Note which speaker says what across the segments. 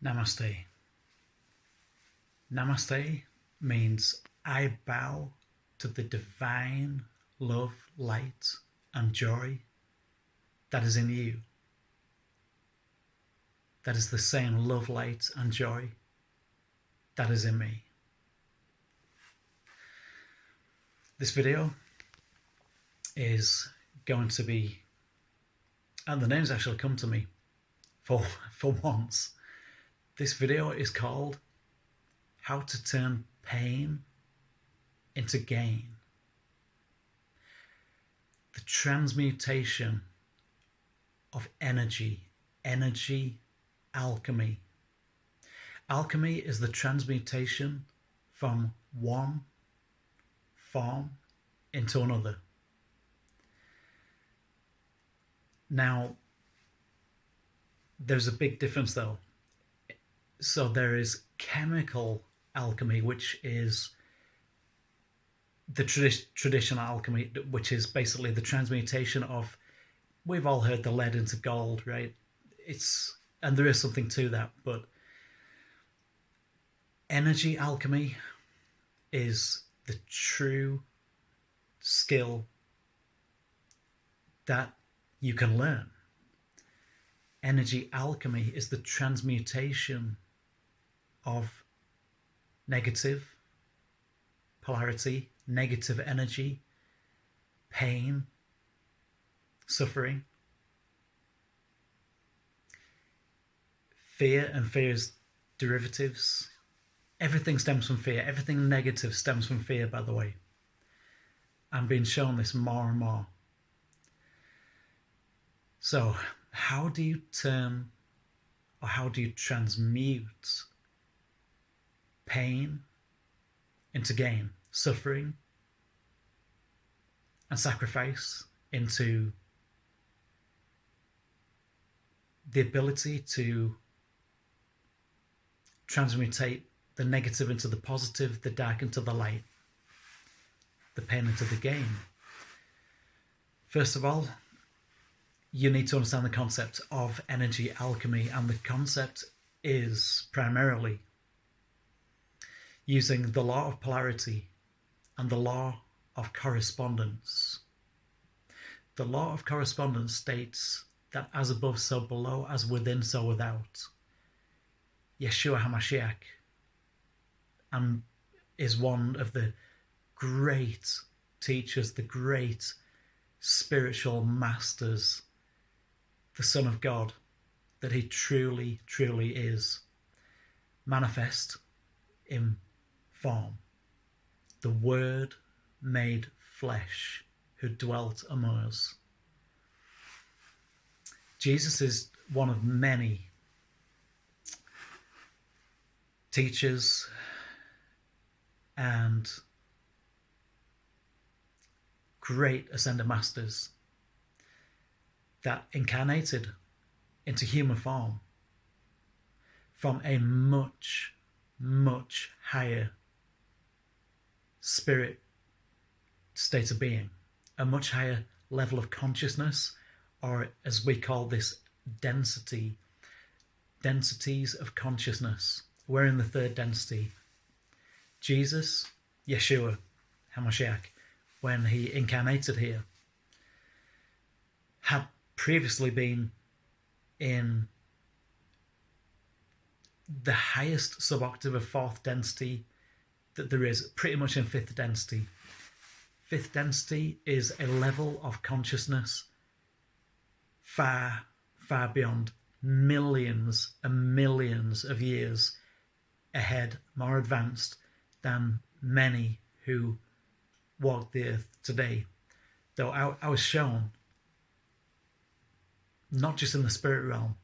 Speaker 1: Namaste. Namaste means I bow to the divine love, light, and joy that is in you. That is the same love, light, and joy that is in me. This video is going to be, and the name's actually come to me for once. This video is called How to Turn Pain into Gain. The transmutation of energy alchemy. Alchemy is the transmutation from one form into another. Now, there's a big difference though. So there is chemical alchemy, which is the traditional alchemy, which is basically the transmutation of, we've all heard the lead into gold, right? And there is something to that, but energy alchemy is the true skill that you can learn. Energy alchemy is the transmutation of negative polarity, negative energy, pain, suffering, fear and fear's derivatives. Everything stems from fear. Everything negative stems from fear, by the way. I'm being shown this more and more. So, how do you turn, or how do you transmute pain into gain, suffering and sacrifice into the ability to transmutate the negative into the positive, the dark into the light, the pain into the gain? First of all, you need to understand the concept of energy alchemy, and the concept is primarily using the law of polarity and the law of correspondence. The law of correspondence states that as above, so below, as within, so without. Yeshua HaMashiach is one of the great teachers, the great spiritual masters, the Son of God, that he truly, truly is, manifest in form, the Word made flesh who dwelt among us. Jesus is one of many teachers and great ascended masters that incarnated into human form from a much, much higher spirit state of being, a much higher level of consciousness, or as we call this, densities of consciousness. We're in the third density. Jesus, Yeshua HaMashiach, when he incarnated here, had previously been in the highest suboctave of fourth density that there is, pretty much in fifth density. Fifth density is a level of consciousness far, far beyond, millions and millions of years ahead, more advanced than many who walk the earth today. Though I was shown, not just in the spirit realm,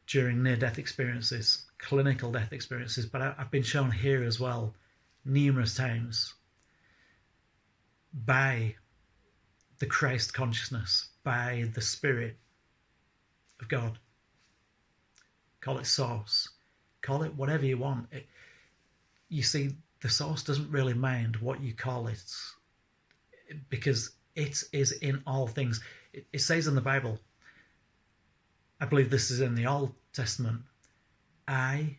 Speaker 1: during near-death experiences, clinical death experiences, but I've been shown here as well numerous times by the Christ consciousness, by the Spirit of God. Call it source, call it whatever you want. You see, the source doesn't really mind what you call it, because it is in all things. It says in the Bible, I believe this is in the Old Testament, I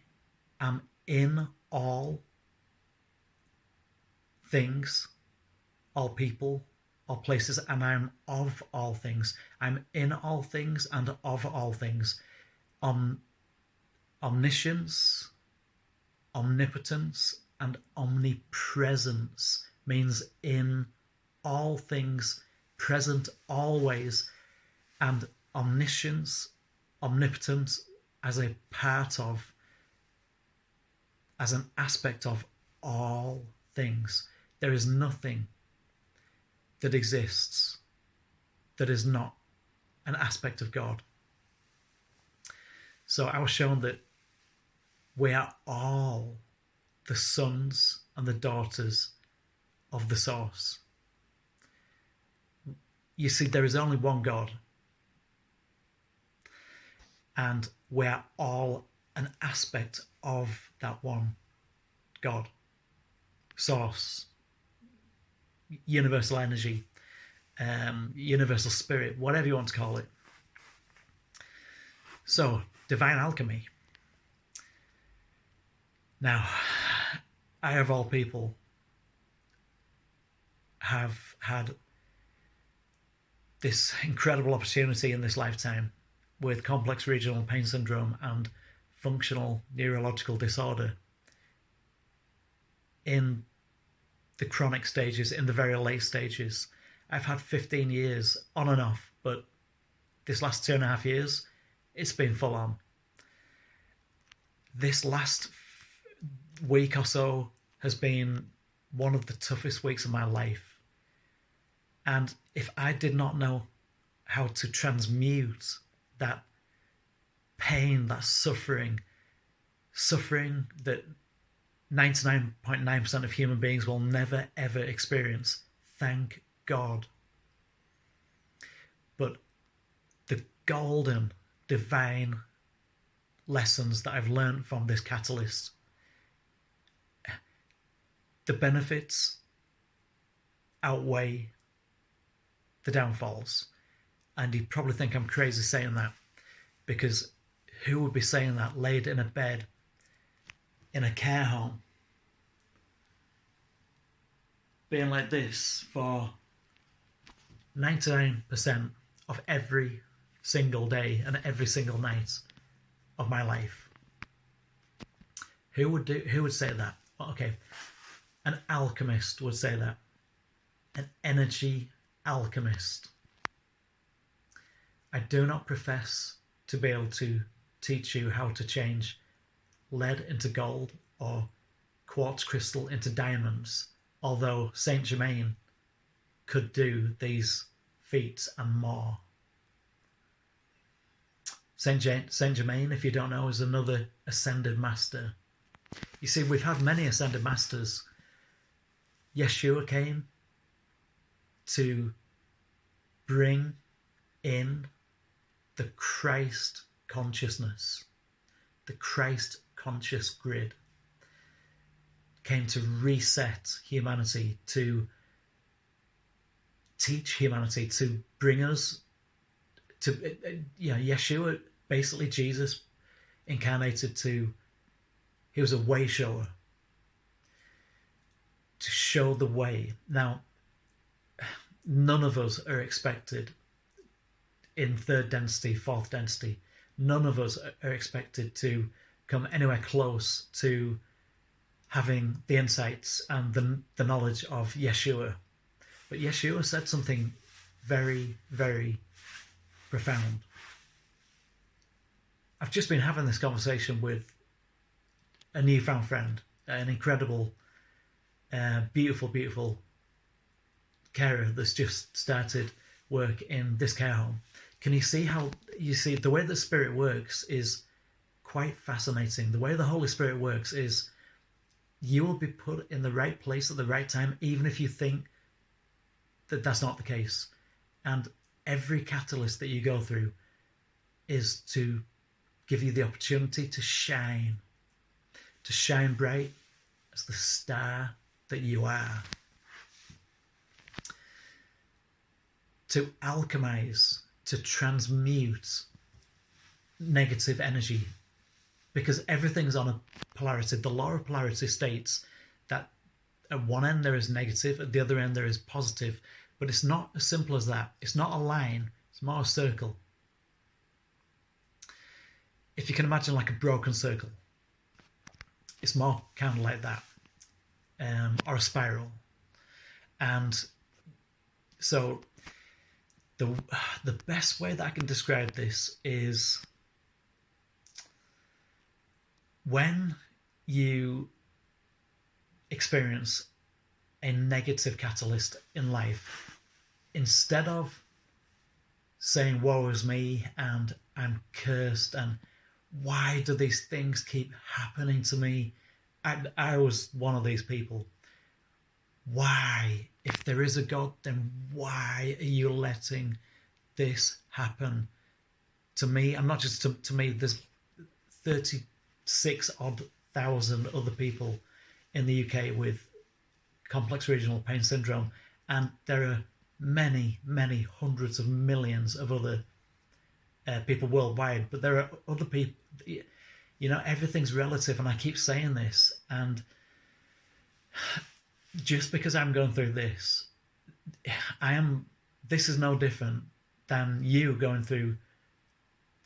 Speaker 1: am in all things, all people, all places, and I'm of all things. I'm in all things and of all things. Omniscience, omnipotence, and omnipresence means in all things, present always, and omniscience, omnipotence as a part of, as an aspect of all things. There is nothing that exists that is not an aspect of God. So I was shown that we are all the sons and the daughters of the source. You see, there is only one God, and we are all an aspect of that one God, source, universal energy, universal spirit, whatever you want to call it. So, divine alchemy. Now, I, of all people, have had this incredible opportunity in this lifetime with complex regional pain syndrome and functional neurological disorder in the chronic stages, in the very late stages. I've had 15 years on and off, but this last 2.5 years, it's been full on. This last week or so has been one of the toughest weeks of my life. And if I did not know how to transmute that pain, that suffering that 99.9% of human beings will never ever experience, thank God. But the golden, divine lessons that I've learned from this catalyst, the benefits outweigh the downfalls. And you probably think I'm crazy saying that, because who would be saying that laid in a bed in a care home, being like this for 99% of every single day and every single night of my life? Who would say that? Okay, an alchemist would say that. An energy alchemist. I do not profess to be able to teach you how to change lead into gold or quartz crystal into diamonds, although Saint Germain could do these feats and more. Saint Germain, if you don't know, is another ascended master. You see, we've had many ascended masters. Yeshua came to bring in the Christ consciousness, the Christ conscious grid, came to reset humanity, to teach humanity, to bring us to, Yeshua, basically Jesus incarnated he was a way shower, to show the way. Now, none of us are expected in third density, fourth density, none of us are expected to come anywhere close to having the insights and the knowledge of Yeshua. But Yeshua said something very, very profound. I've just been having this conversation with a newfound friend, an incredible, beautiful, beautiful carer that's just started work in this care home. Can you see the way the Spirit works is quite fascinating. The way the Holy Spirit works is you will be put in the right place at the right time, even if you think that that's not the case. And every catalyst that you go through is to give you the opportunity to shine bright as the star that you are. To alchemize, to transmute negative energy because everything's on a polarity. The law of polarity states that at one end there is negative, at the other end there is positive, but it's not as simple as that. It's not a line, it's more a circle. If you can imagine like a broken circle, it's more kind of like that, or a spiral. And so the best way that I can describe this is when you experience a negative catalyst in life, instead of saying woe is me and I'm cursed and why do these things keep happening to me, I was one of these people. Why, if there is a God, then why are you letting this happen to me? And not just to me, there's 36 odd thousand other people in the UK with complex regional pain syndrome, and there are many, many hundreds of millions of other people worldwide. But there are other people, you know, everything's relative, and I keep saying this, and just because I'm going through this, this is no different than you going through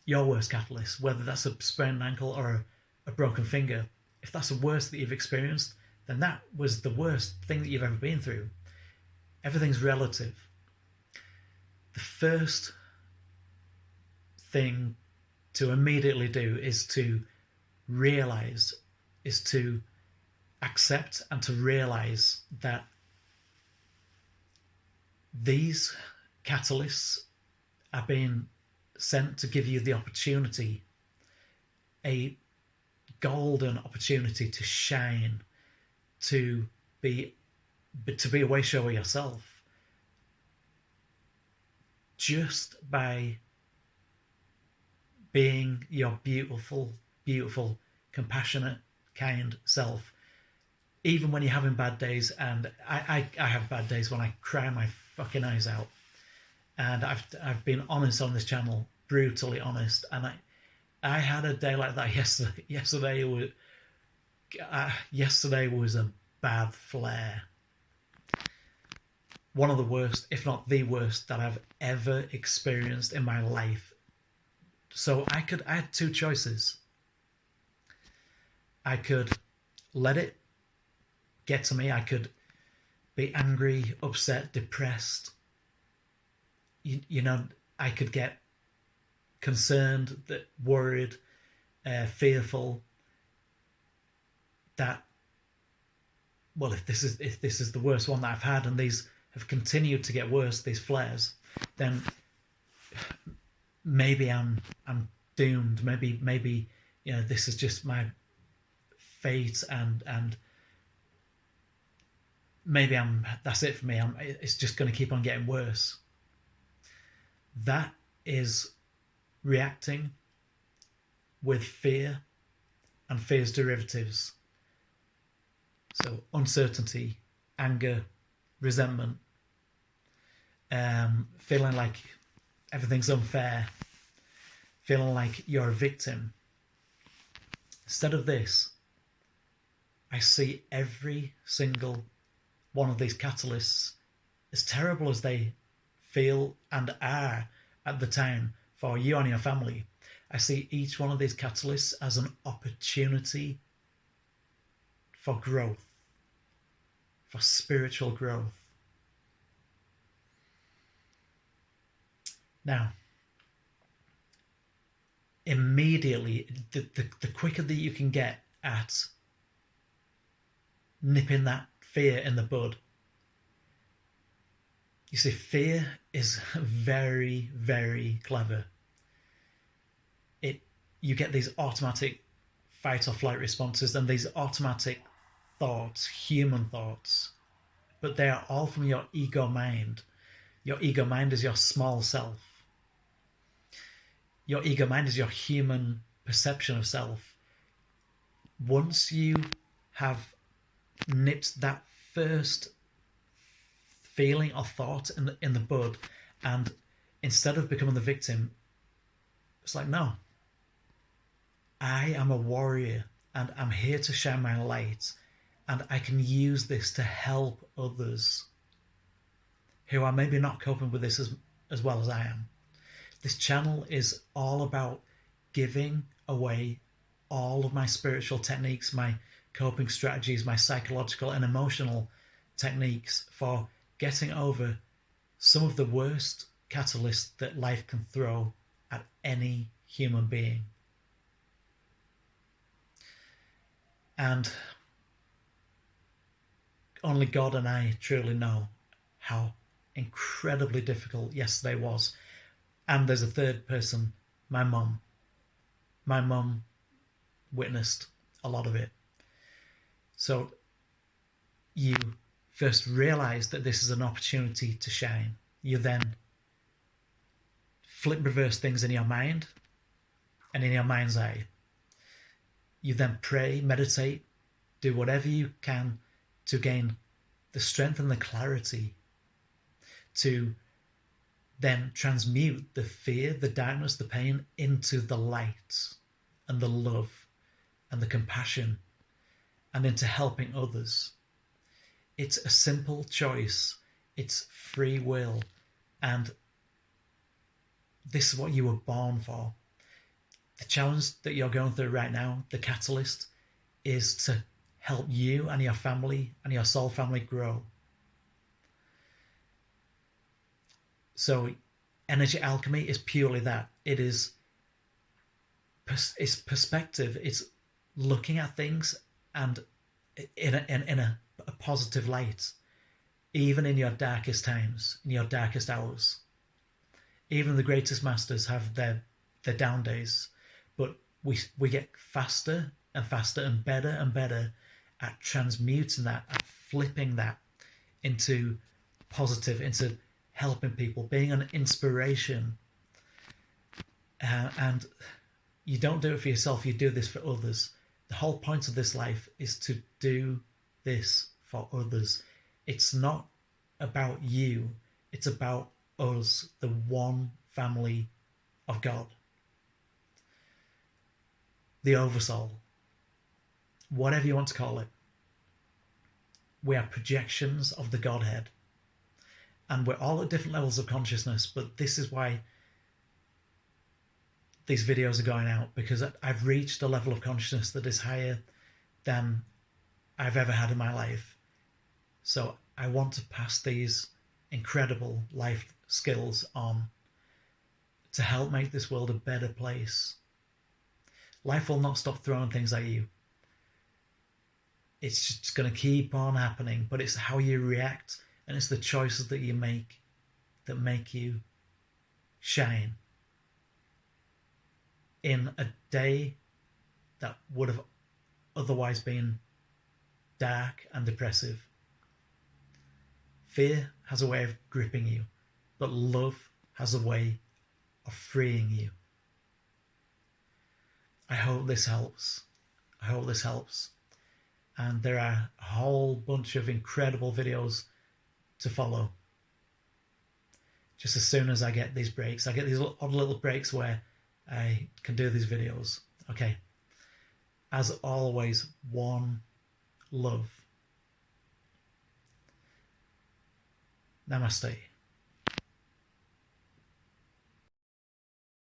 Speaker 1: your worst catalyst, whether that's a sprained ankle or a broken finger. If that's the worst that you've experienced, then that was the worst thing that you've ever been through. Everything's relative. The first thing to immediately do is to realize, is to accept and to realize that these catalysts are being sent to give you the opportunity, a golden opportunity to shine, to be a way show of yourself, just by being your beautiful, beautiful, compassionate, kind self. Even when you're having bad days, and I have bad days when I cry my fucking eyes out, and I've been honest on this channel, brutally honest, and I had a day like that yesterday. Yesterday was a bad flare. One of the worst, if not the worst, that I've ever experienced in my life. So I had two choices. I could let it get to me. I could be angry, upset, depressed. You know, I could get concerned, worried, fearful that, well, if this is the worst one that I've had, and these have continued to get worse, these flares, then maybe I'm doomed. Maybe you know, this is just my fate, and maybe that's it for me. It's just going to keep on getting worse. That is reacting with fear and fear's derivatives. So uncertainty, anger, resentment, feeling like everything's unfair, feeling like you're a victim. Instead of this, I see every single one of these catalysts, as terrible as they feel and are at the time for you and your family, I see each one of these catalysts as an opportunity for growth, for spiritual growth. Now, immediately, the quicker that you can get at nipping that fear in the bud. You see, fear is very, very clever. You get these automatic fight or flight responses and these automatic thoughts, human thoughts, but they are all from your ego mind. Your ego mind is your small self. Your ego mind is your human perception of self. Once you have nipped that first feeling or thought in the bud, and instead of becoming the victim, it's like, no, I am a warrior and I'm here to shine my light, and I can use this to help others who are maybe not coping with this as well as I am. This channel is all about giving away all of my spiritual techniques, my coping strategies, my psychological and emotional techniques for getting over some of the worst catalysts that life can throw at any human being. And only God and I truly know how incredibly difficult yesterday was. And there's a third person, my mum. My mum witnessed a lot of it. So you first realize that this is an opportunity to shine. You then flip reverse things in your mind and in your mind's eye. You then pray, meditate, do whatever you can to gain the strength and the clarity to then transmute the fear, the darkness, the pain into the light and the love and the compassion and into helping others. It's a simple choice. It's free will. And this is what you were born for. The challenge that you're going through right now, the catalyst, is to help you and your family and your soul family grow. So energy alchemy is purely that. It's perspective. It's looking at things and in a positive light, even in your darkest times, in your darkest hours. Even the greatest masters have their down days, but we get faster and faster and better at transmuting that, at flipping that into positive, into helping people, being an inspiration. And you don't do it for yourself, you do this for others. The whole point of this life is to do this for others. It's not about you, it's about us, the one family of God. The oversoul, whatever you want to call it. We are projections of the Godhead. And we're all at different levels of consciousness, but this is why these videos are going out, because I've reached a level of consciousness that is higher than I've ever had in my life. So I want to pass these incredible life skills on to help make this world a better place. Life will not stop throwing things at you. It's just going to keep on happening, but it's how you react and it's the choices that you make that make you shine in a day that would have otherwise been dark and depressive. Fear has a way of gripping you, but love has a way of freeing you. I hope this helps. I hope this helps. And there are a whole bunch of incredible videos to follow. Just as soon as I get these breaks, I get these odd little breaks where I can do these videos. Okay. As always, one love. Namaste.